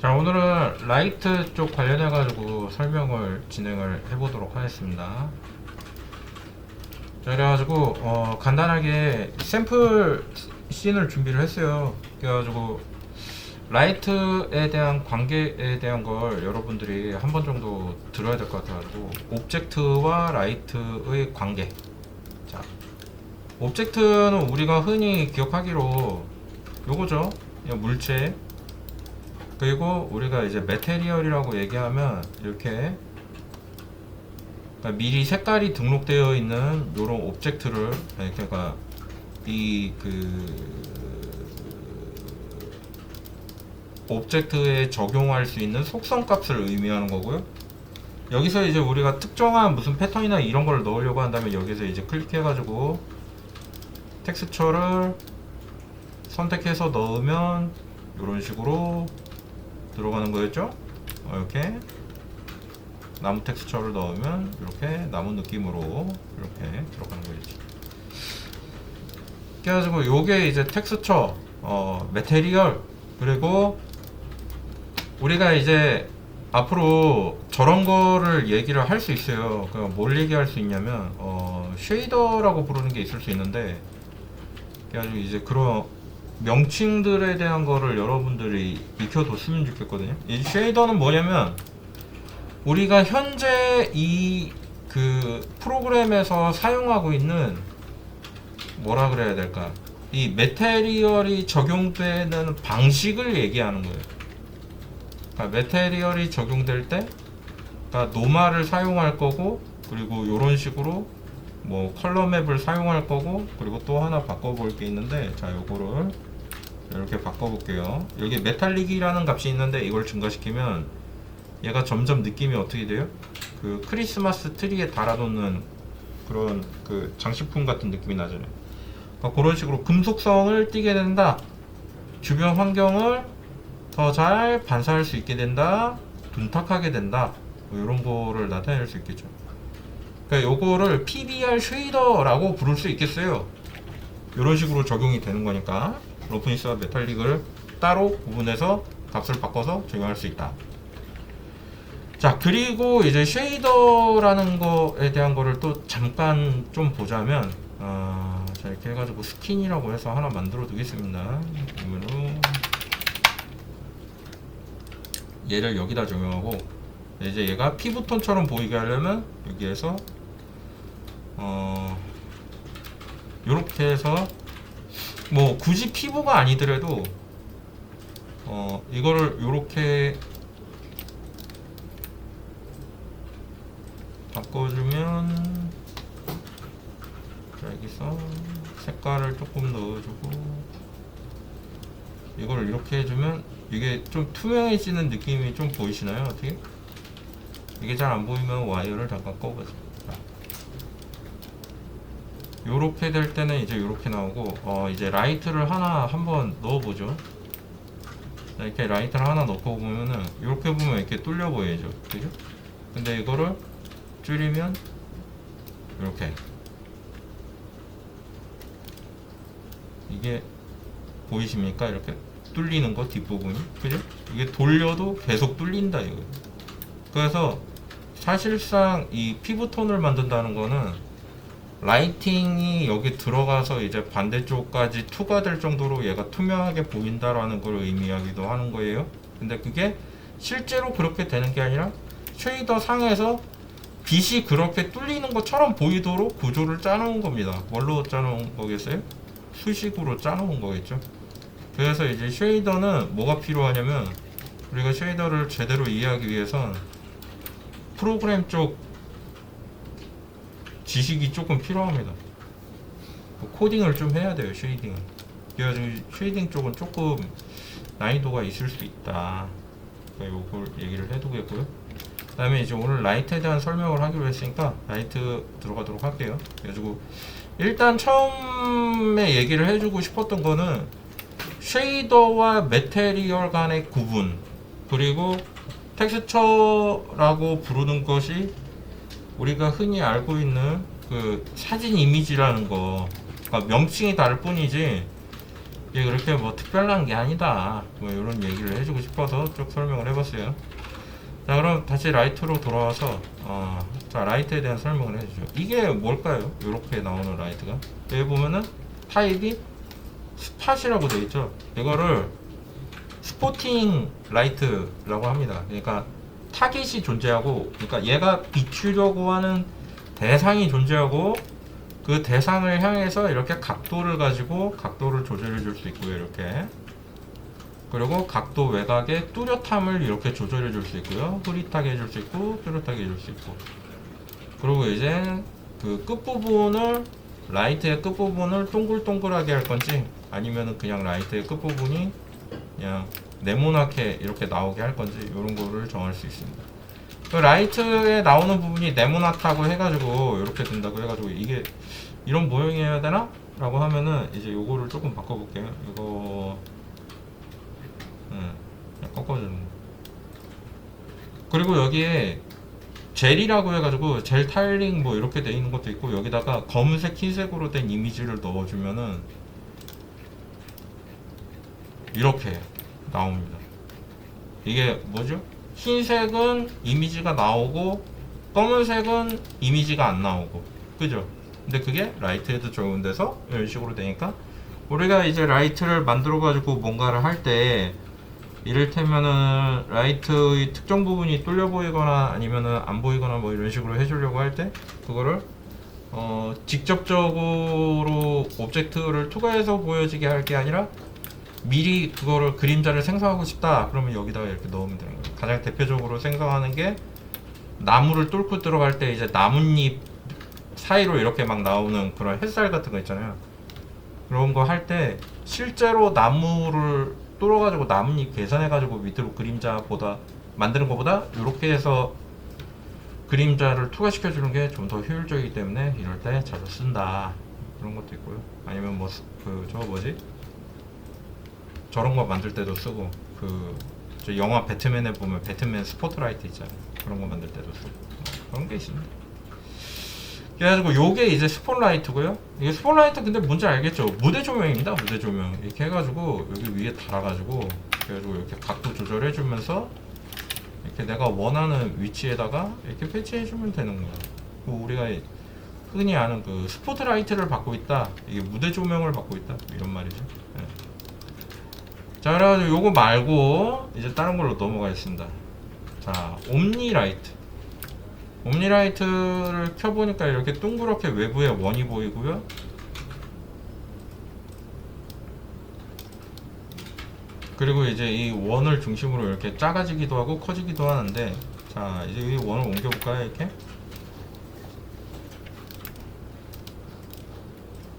자, 오늘은 라이트 쪽 관련해 가지고 설명을 진행을 해 보도록 하겠습니다. 자, 그래가지고 간단하게 샘플 씬을 준비를 했어요. 그래가지고 라이트에 대한 관계에 대한 걸 여러분들이 한 번 정도 들어야 될 것 같아가지고, 오브젝트와 라이트의 관계. 자, 오브젝트는 우리가 흔히 기억하기로 요거죠. 그냥 물체. 그리고 우리가 이제 메테리얼이라고 얘기하면 이렇게, 그러니까 미리 색깔이 등록되어 있는 이런 오브젝트를, 그러니까 이 오브젝트에 적용할 수 있는 속성 값을 의미하는 거고요. 여기서 이제 우리가 특정한 무슨 패턴이나 이런 걸 넣으려고 한다면 여기서 이제 클릭해가지고 텍스처를 선택해서 넣으면 이런 식으로 들어가는 거였죠. 이렇게 나무 텍스처를 넣으면 이렇게 나무 느낌으로 이렇게 들어가는 거겠지. 그래가지고 요게 이제 텍스처, 메테리얼, 그리고 우리가 이제 앞으로 저런 거를 얘기를 할 수 있어요. 뭘 얘기할 수 있냐면 쉐이더라고 부르는 게 있을 수 있는데, 그래가지고 이제 그런 명칭들에 대한 거를 여러분들이 익혀뒀으면 좋겠거든요. 이 쉐이더는 뭐냐면 우리가 현재 이 프로그램에서 사용하고 있는, 뭐라 그래야 될까, 이 메테리얼이 적용되는 방식을 얘기하는 거예요. 그러니까 메테리얼이 적용될 때, 그러니까 노말을 사용할 거고, 그리고 이런 식으로 뭐 컬러 맵을 사용할 거고, 그리고 또 하나 바꿔볼 게 있는데, 자, 요거를 이렇게 바꿔볼게요. 여기 메탈릭이라는 값이 있는데 이걸 증가시키면 얘가 점점 느낌이 어떻게 돼요? 그 크리스마스 트리에 달아놓는 그런 장식품 같은 느낌이 나잖아요. 그러니까 그런 식으로 금속성을 띠게 된다. 주변 환경을 더 잘 반사할 수 있게 된다. 둔탁하게 된다. 뭐 이런 거를 나타낼 수 있겠죠. 그러니까 요거를 PBR 쉐이더라고 부를 수 있겠어요. 이런 식으로 적용이 되는 거니까 러프니스와 메탈릭을 따로 구분해서 값을 바꿔서 적용할 수 있다. 자, 그리고 이제 쉐이더라는 거에 대한 거를 또 잠깐 좀 보자면, 자, 이렇게 해가지고 스킨이라고 해서 하나 만들어 두겠습니다. 그러면은 얘를 여기다 적용하고, 이제 얘가 피부톤처럼 보이게 하려면 여기에서 요렇게 해서, 뭐 굳이 피부가 아니더라도 이거를 요렇게 바꿔주면, 자, 여기서 색깔을 조금 넣어주고 이거를 이렇게 해주면 이게 좀 투명해지는 느낌이 좀 보이시나요? 어떻게? 이게 잘 안 보이면 와이어를 잠깐 꺼보죠. 요렇게 될 때는 이제 요렇게 나오고, 이제 라이트를 하나 한번 넣어보죠. 이렇게 라이트를 하나 넣고 보면은, 요렇게 보면 이렇게 뚫려 보이죠. 그죠? 근데 이거를 줄이면 이렇게, 이게 보이십니까? 이렇게 뚫리는 거 뒷부분이, 그죠? 이게 돌려도 계속 뚫린다 이거. 그래서 사실상 이 피부톤을 만든다는 거는 라이팅이 여기 들어가서 이제 반대쪽까지 투과될 정도로 얘가 투명하게 보인다라는 걸 의미하기도 하는 거예요. 근데 그게 실제로 그렇게 되는 게 아니라 쉐이더 상에서 빛이 그렇게 뚫리는 것처럼 보이도록 구조를 짜놓은 겁니다. 뭘로 짜놓은 거겠어요? 수식으로 짜놓은 거겠죠. 그래서 이제 쉐이더는 뭐가 필요하냐면, 우리가 쉐이더를 제대로 이해하기 위해선 프로그램 쪽 지식이 조금 필요합니다. 코딩을 좀 해야 돼요, 쉐이딩은. 그래가지고 쉐이딩 쪽은 조금 난이도가 있을 수 있다. 그러니까 요걸 얘기를 해두겠고요. 그 다음에 이제 오늘 라이트에 대한 설명을 하기로 했으니까 라이트 들어가도록 할게요. 그래가지고 일단 처음에 얘기를 해주고 싶었던 거는 쉐이더와 메테리얼 간의 구분, 그리고 텍스처라고 부르는 것이 우리가 흔히 알고 있는 그 사진 이미지라는 거, 그러니까 명칭이 다를 뿐이지 이게 그렇게 뭐 특별한 게 아니다 뭐 이런 얘기를 해주고 싶어서 쭉 설명을 해봤어요. 자, 그럼 다시 라이트로 돌아와서 자, 라이트에 대한 설명을 해주죠. 이게 뭘까요? 이렇게 나오는 라이트가 여기 보면은 타입이 스팟이라고 되어 있죠. 이거를 스포팅 라이트라고 합니다. 그러니까 타깃이 존재하고, 그러니까 얘가 비추려고 하는 대상이 존재하고, 그 대상을 향해서 이렇게 각도를 가지고 각도를 조절해 줄 수 있고요. 이렇게. 그리고 각도 외곽의 뚜렷함을 이렇게 조절해 줄 수 있고요. 흐릿하게 해줄 수 있고 뚜렷하게 해줄 수 있고. 그리고 이제 그 끝부분을, 라이트의 끝부분을 동글동글하게 할 건지 아니면은 그냥 라이트의 끝부분이 그냥 네모나게 이렇게 나오게 할 건지 이런 거를 정할 수 있습니다. 그 라이트에 나오는 부분이 네모나다고 해가지고 이렇게 된다고 해가지고 이게 이런 모형이어야 되나? 라고 하면은 이제 요거를 조금 바꿔볼게요. 이거 그냥 꺾어주는 거. 그리고 여기에 젤이라고 해가지고 젤 타일링 뭐 이렇게 돼 있는 것도 있고, 여기다가 검은색 흰색으로 된 이미지를 넣어주면은 이렇게 나옵니다. 이게 뭐죠? 흰색은 이미지가 나오고 검은색은 이미지가 안 나오고, 그죠? 근데 그게 라이트에도 적용돼서 이런 식으로 되니까, 우리가 이제 라이트를 만들어 가지고 뭔가를 할 때 이를테면은 라이트의 특정 부분이 뚫려 보이거나 아니면은 안 보이거나 뭐 이런 식으로 해주려고 할 때 그거를 직접적으로 오브젝트를 투과해서 보여지게 할 게 아니라 미리 그거를 그림자를 생성하고 싶다 그러면 여기다가 이렇게 넣으면 되는 거예요. 가장 대표적으로 생성하는 게 나무를 뚫고 들어갈 때 이제 나뭇잎 사이로 이렇게 막 나오는 그런 햇살 같은 거 있잖아요. 그런 거 할 때 실제로 나무를 뚫어가지고 나뭇잎 계산해가지고 밑으로 그림자보다 만드는 것보다 이렇게 해서 그림자를 투과시켜주는 게 좀 더 효율적이기 때문에 이럴 때 자주 쓴다 그런 것도 있고요. 아니면 뭐 그 저거 뭐지? 저런 거 만들 때도 쓰고, 저 영화 배트맨에 보면 배트맨 스포트라이트 있잖아요. 그런 거 만들 때도 쓰고 그런 게 있습니다. 그래가지고 요게 이제 스포트라이트고요. 이게 스포트라이트 근데 뭔지 알겠죠? 무대 조명입니다. 무대 조명 이렇게 해가지고 여기 위에 달아가지고, 그래가지고 이렇게 각도 조절해주면서 이렇게 내가 원하는 위치에다가 이렇게 배치해주면 되는 거야. 우리가 흔히 아는 그 스포트라이트를 받고 있다, 이게 무대 조명을 받고 있다 이런 말이죠. 네. 자, 그래가지고 요거 말고 이제 다른 걸로 넘어가겠습니다. 자, 옴니라이트. 옴니라이트를 켜보니까 이렇게 둥그렇게 외부에 원이 보이고요. 그리고 이제 이 원을 중심으로 이렇게 작아지기도 하고 커지기도 하는데, 자, 이제 이 원을 옮겨볼까요? 이렇게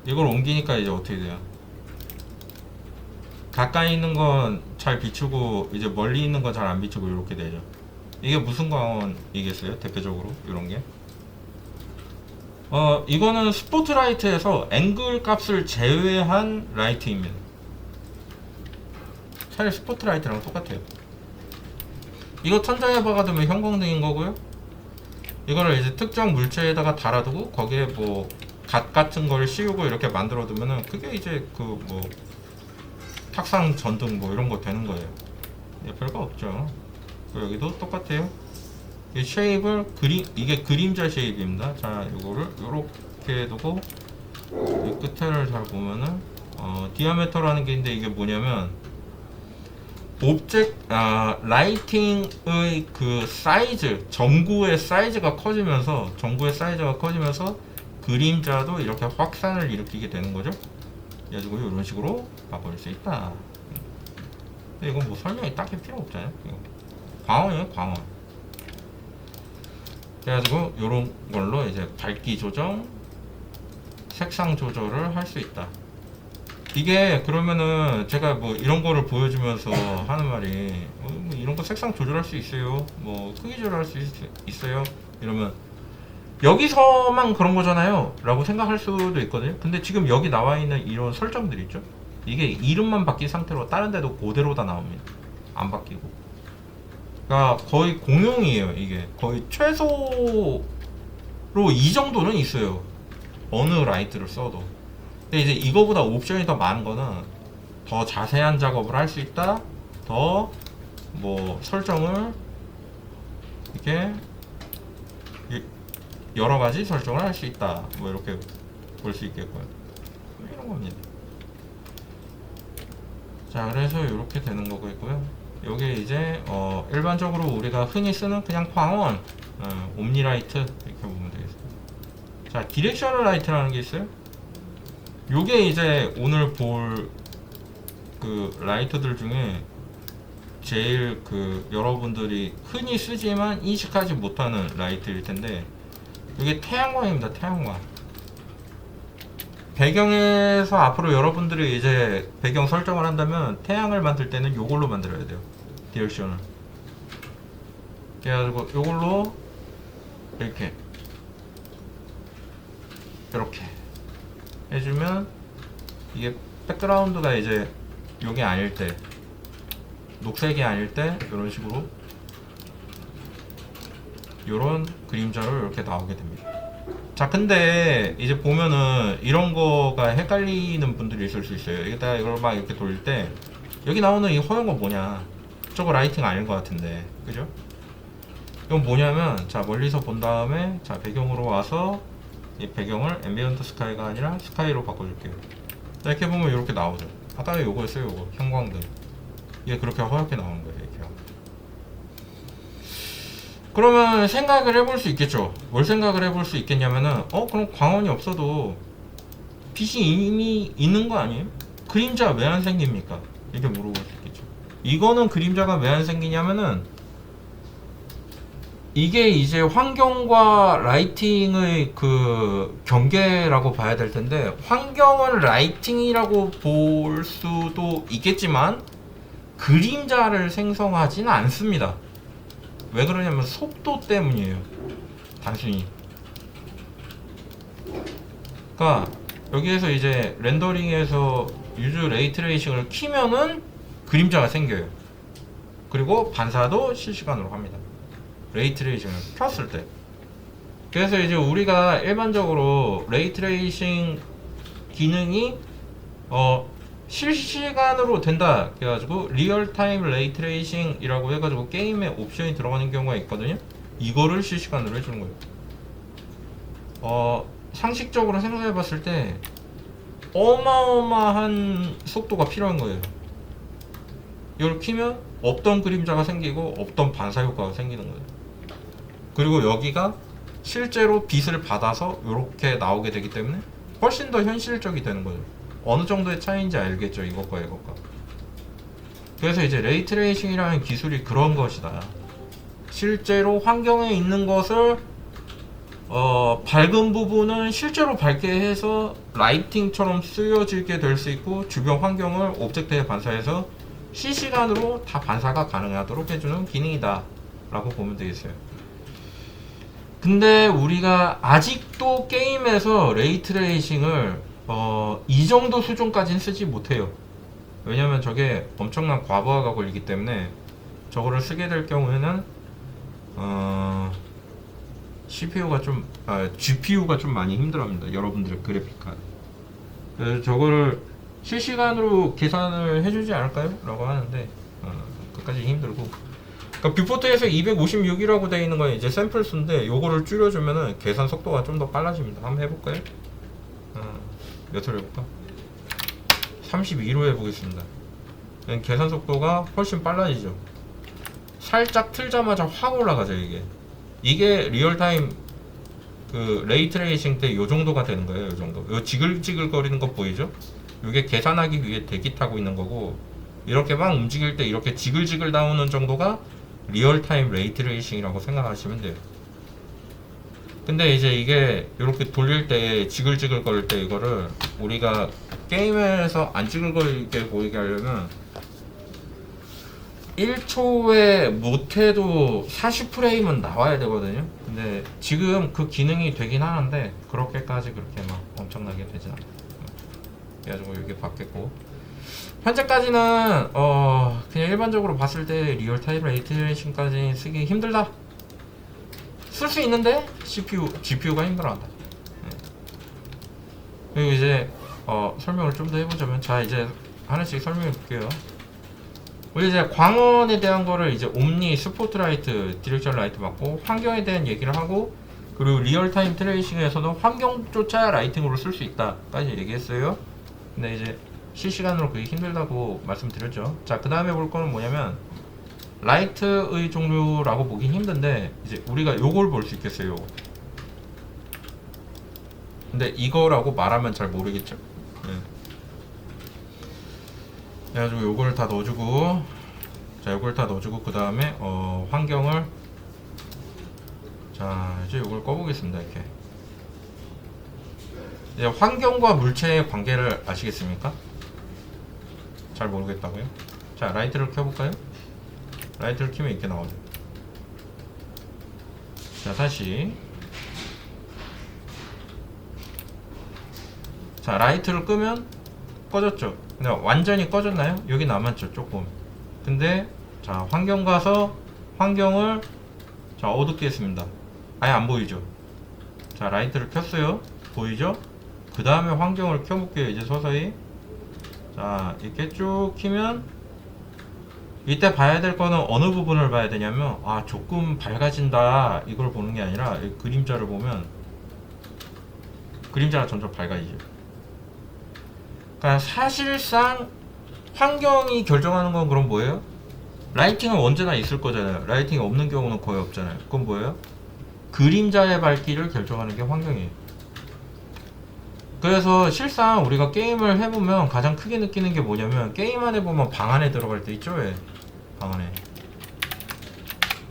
이걸 옮기니까 이제 어떻게 돼요? 가까이 있는 건 잘 비추고 이제 멀리 있는 건 잘 안 비추고 이렇게 되죠. 이게 무슨 광원이겠어요? 대표적으로 이런 게 이거는 스포트라이트에서 앵글 값을 제외한 라이트입니다. 차라리 스포트라이트랑 똑같아요. 이거 천장에 박아두면 형광등인 거고요. 이거를 이제 특정 물체에다가 달아두고 거기에 뭐 갓 같은 걸 씌우고 이렇게 만들어 두면은 그게 이제 그 뭐 탁상 전등 뭐 이런 거 되는 거예요. 예, 별거 없죠. 여기도 똑같아요. 이 쉐입을 이게 그림자 쉐입입니다. 자, 요거를 요렇게 두고 이 끝에를 잘 보면은 디아메터라는 게 있는데, 이게 뭐냐면 라이팅의 그 사이즈, 전구의 사이즈가 커지면서 그림자도 이렇게 확산을 일으키게 되는 거죠. 그래가지고 이런 식으로 바꿀 수 있다. 근데 이건 뭐 설명이 딱히 필요 없잖아요. 광원이에요, 광원. 그래가지고 이런 걸로 이제 밝기 조정, 색상 조절을 할 수 있다. 이게 그러면은 제가 뭐 이런 거를 보여주면서 하는 말이 뭐 이런 거 색상 조절할 수 있어요, 뭐 크기 조절할 수 있어요 이러면 여기서만 그런 거잖아요 라고 생각할 수도 있거든요. 근데 지금 여기 나와 있는 이런 설정들 있죠, 이게 이름만 바뀐 상태로 다른 데도 그대로 다 나옵니다. 안 바뀌고. 그러니까 거의 공용이에요. 이게 거의 최소로 이 정도는 있어요, 어느 라이트를 써도. 근데 이제 이거보다 옵션이 더 많은 거는 더 자세한 작업을 할 수 있다. 더 뭐 설정을 이렇게 여러 가지 설정을 할 수 있다. 뭐 이렇게 볼 수 있겠고요. 이런 겁니다. 자, 그래서 이렇게 되는 거고요. 요게 이제 일반적으로 우리가 흔히 쓰는 그냥 광원, 옴니라이트 이렇게 보면 되겠습니다. 자, 디렉셔널 라이트라는 게 있어요. 요게 이제 오늘 볼 그 라이트들 중에 제일 그 여러분들이 흔히 쓰지만 인식하지 못하는 라이트일 텐데, 이게 태양광입니다. 태양광. 배경에서 앞으로 여러분들이 이제 배경 설정을 한다면 태양을 만들 때는 요걸로 만들어야 돼요. 디렉션을. 그래가지고 요걸로 이렇게 해주면 이게 백그라운드가 이제 요게 아닐 때, 녹색이 아닐 때 이런 식으로 요런 그림자로 이렇게 나오게 됩니다. 자, 근데 이제 보면은 이런 거가 헷갈리는 분들이 있을 수 있어요. 여기다가 이걸 막 이렇게 돌릴 때 여기 나오는 이 허연 거 뭐냐, 저거 라이팅 아닌 것 같은데, 그죠? 이건 뭐냐면, 자, 멀리서 본 다음에, 자, 배경으로 와서 이 배경을 앰비언트 스카이가 아니라 스카이로 바꿔줄게요. 자, 이렇게 보면 이렇게 나오죠. 아까 요거였어요. 요거 형광등. 이게 그렇게 허옇게 나오는 거예요. 이렇게. 그러면 생각을 해볼 수 있겠죠. 뭘 생각을 해볼 수 있겠냐면은, 그럼 광원이 없어도 빛이 이미 있는 거 아니에요? 그림자 왜 안 생깁니까? 이렇게 물어볼 수 있겠죠. 이거는 그림자가 왜 안 생기냐면은, 이게 이제 환경과 라이팅의 그 경계라고 봐야 될 텐데, 환경은 라이팅이라고 볼 수도 있겠지만 그림자를 생성하지는 않습니다. 왜 그러냐면 속도 때문이에요. 단순히. 그러니까 여기에서 이제 렌더링에서 유즈 레이트레이싱을 키면은 그림자가 생겨요. 그리고 반사도 실시간으로 합니다. 레이트레이싱을 켰을 때. 그래서 이제 우리가 일반적으로 레이트레이싱 기능이 실시간으로 된다 그래가지고 리얼타임 레이트레이싱이라고 해가지고 게임에 옵션이 들어가는 경우가 있거든요. 이거를 실시간으로 해주는 거예요. 상식적으로 생각해봤을 때 어마어마한 속도가 필요한 거예요. 이걸 키면 없던 그림자가 생기고 없던 반사 효과가 생기는 거예요. 그리고 여기가 실제로 빛을 받아서 이렇게 나오게 되기 때문에 훨씬 더 현실적이 되는 거죠. 어느 정도의 차이인지 알겠죠, 이것과 이것과. 그래서 이제 레이트레이싱이라는 기술이 그런 것이다. 실제로 환경에 있는 것을 밝은 부분은 실제로 밝게 해서 라이팅처럼 쓰여지게 될 수 있고, 주변 환경을 오브젝트에 반사해서 실시간으로 다 반사가 가능하도록 해주는 기능이다 라고 보면 되겠어요. 근데 우리가 아직도 게임에서 레이트레이싱을 이 정도 수준까지는 쓰지 못해요. 왜냐면 저게 엄청난 과부하가 걸리기 때문에 저거를 쓰게 될 경우에는 GPU가 좀 많이 힘들어합니다. 여러분들의 그래픽 카드. 그래서 저거를 실시간으로 계산을 해주지 않을까요? 라고 하는데 그까지 힘들고. 그러니까 뷰포트에서 256이라고 되어 있는 건 이제 샘플 수인데, 요거를 줄여주면은 계산 속도가 좀 더 빨라집니다. 한번 해볼까요? 몇으로 해볼까? 32로 해보겠습니다. 계산 속도가 훨씬 빨라지죠. 살짝 틀자마자 확 올라가죠. 이게 리얼타임 그 레이트레이싱 때 요 정도가 되는 거예요. 요 정도. 요 지글지글 거리는 거 보이죠? 이게 계산하기 위해 대기 타고 있는 거고, 이렇게 막 움직일 때 이렇게 지글지글 나오는 정도가 리얼타임 레이트레이싱이라고 생각하시면 돼요. 근데 이제 이게 이렇게 돌릴 때 지글지글 거릴 때 이거를 우리가 게임에서 안 지글거리게 보이게 하려면 1초에 못해도 40프레임은 나와야 되거든요. 근데 지금 그 기능이 되긴 하는데 그렇게까지 그렇게 막 엄청나게 되진 않아요. 그래가지고 이게 바뀌었고, 현재까지는 그냥 일반적으로 봤을 때 리얼타임 레이트레이싱까지 쓰기 힘들다. 쓸 수 있는데 GPU가 힘들어한다. 네. 그리고 이제 설명을 좀 더 해보자면, 자, 이제 하나씩 설명해 볼게요. 우리 이제 광원에 대한 거를 이제 옴니, 스포트라이트, 디렉션 라이트 받고 환경에 대한 얘기를 하고 그리고 리얼타임 트레이싱에서도 환경조차 라이팅으로 쓸 수 있다까지 얘기했어요. 근데 이제 실시간으로 그게 힘들다고 말씀드렸죠. 자, 그 다음에 볼 거는 뭐냐면 라이트의 종류라고 보긴 힘든데 이제 우리가 요걸 볼 수 있겠어요. 요거. 근데 이거라고 말하면 잘 모르겠죠. 네. 그래가지고 요걸 다 넣어주고, 자 요걸 다 넣어주고 그 다음에 환경을, 자 이제 요걸 꺼보겠습니다. 이렇게 이제 환경과 물체의 관계를 아시겠습니까? 잘 모르겠다고요? 자 라이트를 켜볼까요? 라이트를 켜면 이렇게 나오죠. 자 다시, 자 라이트를 끄면 꺼졌죠. 근데 완전히 꺼졌나요? 여기 남았죠 조금. 근데 자 환경 가서 환경을 자 어둡게 했습니다. 아예 안 보이죠. 자 라이트를 켰어요. 보이죠? 그 다음에 환경을 켜볼게요. 이제 서서히. 자 이렇게 쭉 키면 이때 봐야 될 거는 어느 부분을 봐야 되냐면, 아 조금 밝아진다 이걸 보는 게 아니라 이 그림자를 보면 그림자가 점점 밝아지죠. 그러니까 사실상 환경이 결정하는 건 그럼 뭐예요? 라이팅은 언제나 있을 거잖아요. 라이팅이 없는 경우는 거의 없잖아요. 그건 뭐예요? 그림자의 밝기를 결정하는 게 환경이에요. 그래서 실상 우리가 게임을 해보면 가장 크게 느끼는 게 뭐냐면, 게임 안에 보면 방 안에 들어갈 때 있죠? 왜? 방 안에.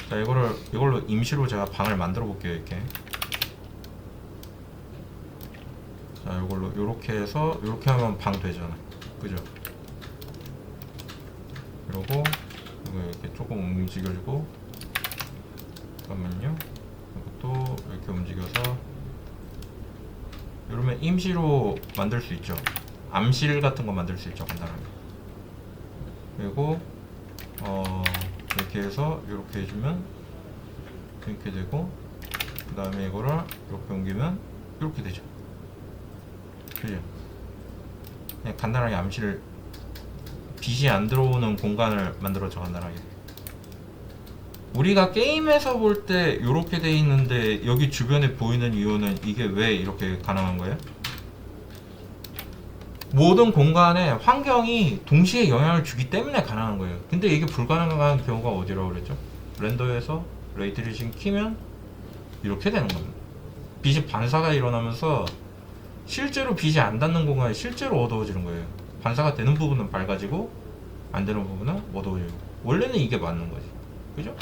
자 이걸로 임시로 제가 방을 만들어 볼게요. 이렇게. 자 이걸로 요렇게 해서 요렇게 하면 방 되잖아. 그죠? 그리고 이거 이렇게 조금 움직여주고, 잠깐만요. 이것도 이렇게 움직여서 이러면 임시로 만들 수 있죠. 암실 같은 거 만들 수 있죠, 간단하게. 그리고 이렇게 해서 이렇게 해주면 이렇게 되고, 그 다음에 이거를 이렇게 옮기면 이렇게 되죠. 그죠? 그냥 간단하게 암실을, 빛이 안 들어오는 공간을 만들어줘, 간단하게. 우리가 게임에서 볼 때 이렇게 돼 있는데 여기 주변에 보이는 이유는 이게 왜 이렇게 가능한 거예요? 모든 공간에 환경이 동시에 영향을 주기 때문에 가능한 거예요. 근데 이게 불가능한 경우가 어디라고 그랬죠? 렌더에서 레이트레이싱 키면 이렇게 되는 겁니다. 빛이 반사가 일어나면서 실제로 빛이 안 닿는 공간이 실제로 어두워지는 거예요. 반사가 되는 부분은 밝아지고 안 되는 부분은 어두워지고. 원래는 이게 맞는 거지. 그죠?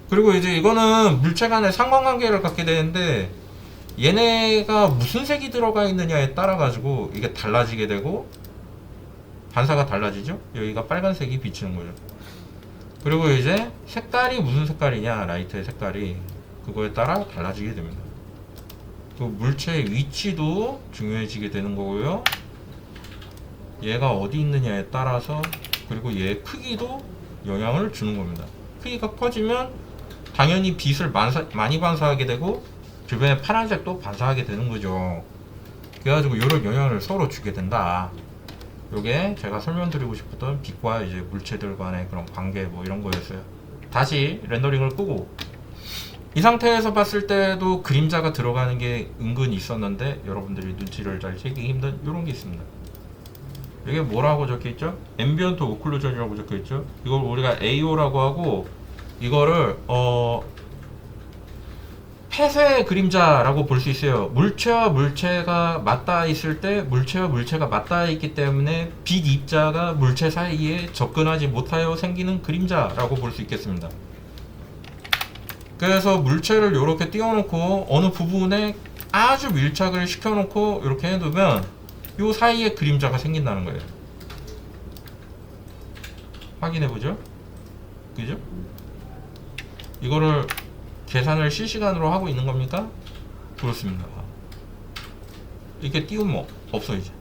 그리고 이제 이거는 물체 간의 상관관계를 갖게 되는데, 얘네가 무슨 색이 들어가 있느냐에 따라 가지고 이게 달라지게 되고 반사가 달라지죠. 여기가 빨간색이 비치는 거죠. 그리고 이제 색깔이 무슨 색깔이냐, 라이트의 색깔이 그거에 따라 달라지게 됩니다. 그 물체의 위치도 중요해지게 되는 거고요. 얘가 어디 있느냐에 따라서, 그리고 얘의 크기도 영향을 주는 겁니다. 크기가 커지면 당연히 빛을 많이 반사하게 되고 주변에 파란색도 반사하게 되는 거죠. 그래가지고 이런 영향을 서로 주게 된다. 요게 제가 설명드리고 싶었던 빛과 이제 물체들 간의 그런 관계 뭐 이런 거였어요. 다시 렌더링을 끄고, 이 상태에서 봤을 때도 그림자가 들어가는 게 은근히 있었는데 여러분들이 눈치를 잘 채기 힘든 이런 게 있습니다. 이게 뭐라고 적혀있죠? 앰비언트 오클루전이라고 적혀있죠? 이걸 우리가 AO라고 하고, 이거를 폐쇄 그림자라고 볼 수 있어요. 물체와 물체가 맞닿아 있을 때, 물체와 물체가 맞닿아 있기 때문에 빛 입자가 물체 사이에 접근하지 못하여 생기는 그림자라고 볼 수 있겠습니다. 그래서 물체를 이렇게 띄워놓고 어느 부분에 아주 밀착을 시켜놓고 이렇게 해두면 이 사이에 그림자가 생긴다는 거예요. 확인해보죠. 그죠? 이거를 계산을 실시간으로 하고 있는 겁니까? 그렇습니다. 이렇게 띄우면 없어. 이제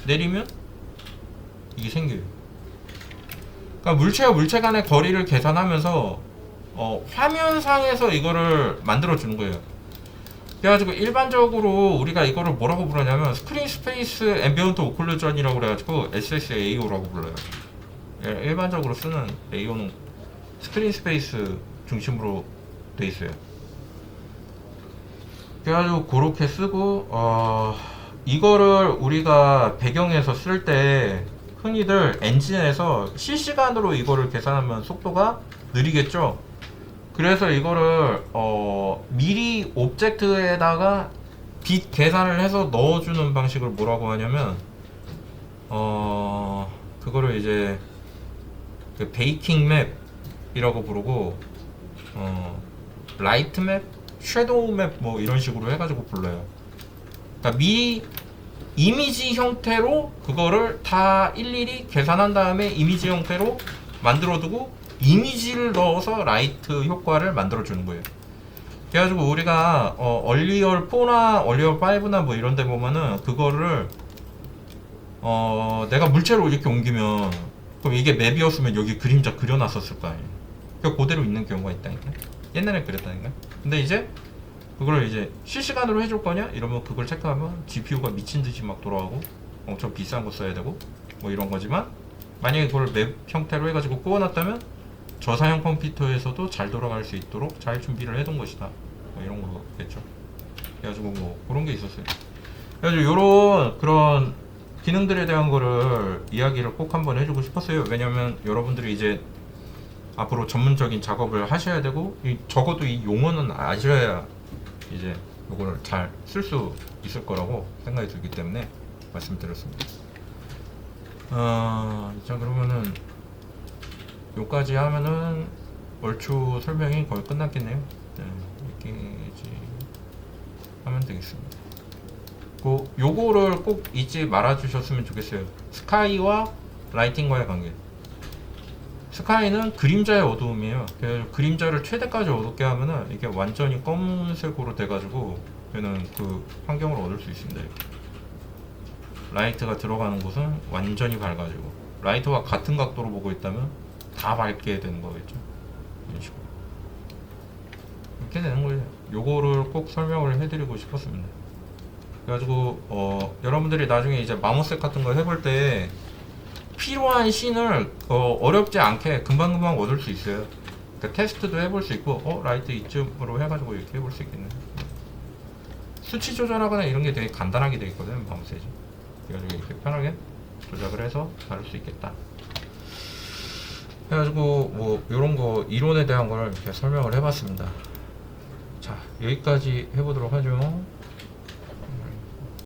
내리면 이게 생겨요. 그러니까 물체와 물체 간의 거리를 계산하면서 화면상에서 이거를 만들어 주는 거예요. 그래가지고 일반적으로 우리가 이거를 뭐라고 부르냐면 스크린 스페이스 앰비언트 오클루전이라고 그래가지고 SSAO라고 불러요. 일반적으로 쓰는 AO는 스크린 스페이스 중심으로 돼 있어요. 그래가지고 그렇게 쓰고 이거를 우리가 배경에서 쓸 때 흔히들 엔진에서 실시간으로 이거를 계산하면 속도가 느리겠죠. 그래서 이거를 미리 오브젝트에다가 빛 계산을 해서 넣어주는 방식을 뭐라고 하냐면 그거를 이제 그 베이킹 맵이라고 부르고 라이트 맵, 섀도우 맵 뭐 이런 식으로 해가지고 불러요. 그러니까 미리 이미지 형태로 그거를 다 일일이 계산한 다음에 이미지 형태로 만들어두고 이미지를 넣어서 라이트 효과를 만들어주는 거예요. 그래가지고 우리가 얼리얼 4나 얼리얼 5나 뭐 이런 데 보면은 그거를 내가 물체로 이렇게 옮기면 그럼 이게 맵이었으면 여기 그림자 그려놨었을 거 아니에요. 그 그대로 있는 경우가 있다니까. 옛날에 그랬다니까. 근데 이제 그걸 이제 실시간으로 해줄 거냐? 이러면 그걸 체크하면 GPU가 미친 듯이 막 돌아가고 엄청 비싼 거 써야 되고 뭐 이런 거지만, 만약에 그걸 맵 형태로 해가지고 구워놨다면 저사양 컴퓨터에서도 잘 돌아갈 수 있도록 잘 준비를 해둔 것이다. 뭐 이런 거겠죠. 그래가지고 뭐 그런 게 있었어요. 그래가지고 요런 그런 기능들에 대한 거를 이야기를 꼭 한번 해주고 싶었어요. 왜냐면 여러분들이 이제 앞으로 전문적인 작업을 하셔야 되고 적어도 이 용어는 아셔야 이제 요거를 잘 쓸 수 있을 거라고 생각이 들기 때문에 말씀드렸습니다. 자, 그러면은 요까지 하면은 얼추 설명이 거의 끝났겠네요. 네, 이렇게 이제 하면 되겠습니다. 요거를 꼭 잊지 말아 주셨으면 좋겠어요. 스카이와 라이팅과의 관계. 스카이는 그림자의 어두움이에요. 그래서 그림자를 최대까지 어둡게 하면은 이게 완전히 검은색으로 돼가지고 얘는 그 환경을 얻을 수 있습니다. 라이트가 들어가는 곳은 완전히 밝아지고, 라이트와 같은 각도로 보고 있다면 다 밝게 되는 거겠죠. 이런 식으로 이렇게 되는 거예요. 요거를 꼭 설명을 해드리고 싶었습니다. 그래가지고 여러분들이 나중에 이제 마모색 같은 거 해볼 때 필요한 씬을 어렵지 않게 금방금방 얻을 수 있어요. 그러니까 테스트도 해볼 수 있고 라이트 이쯤으로 해가지고 이렇게 해볼 수 있겠네. 수치 조절하거나 이런 게 되게 간단하게 되어 있거든요, 마모색이. 그래가지고 이렇게 편하게 조작을 해서 다룰 수 있겠다. 그래가지고 뭐 이런 거 이론에 대한 걸 이렇게 설명을 해봤습니다. 자, 여기까지 해보도록 하죠.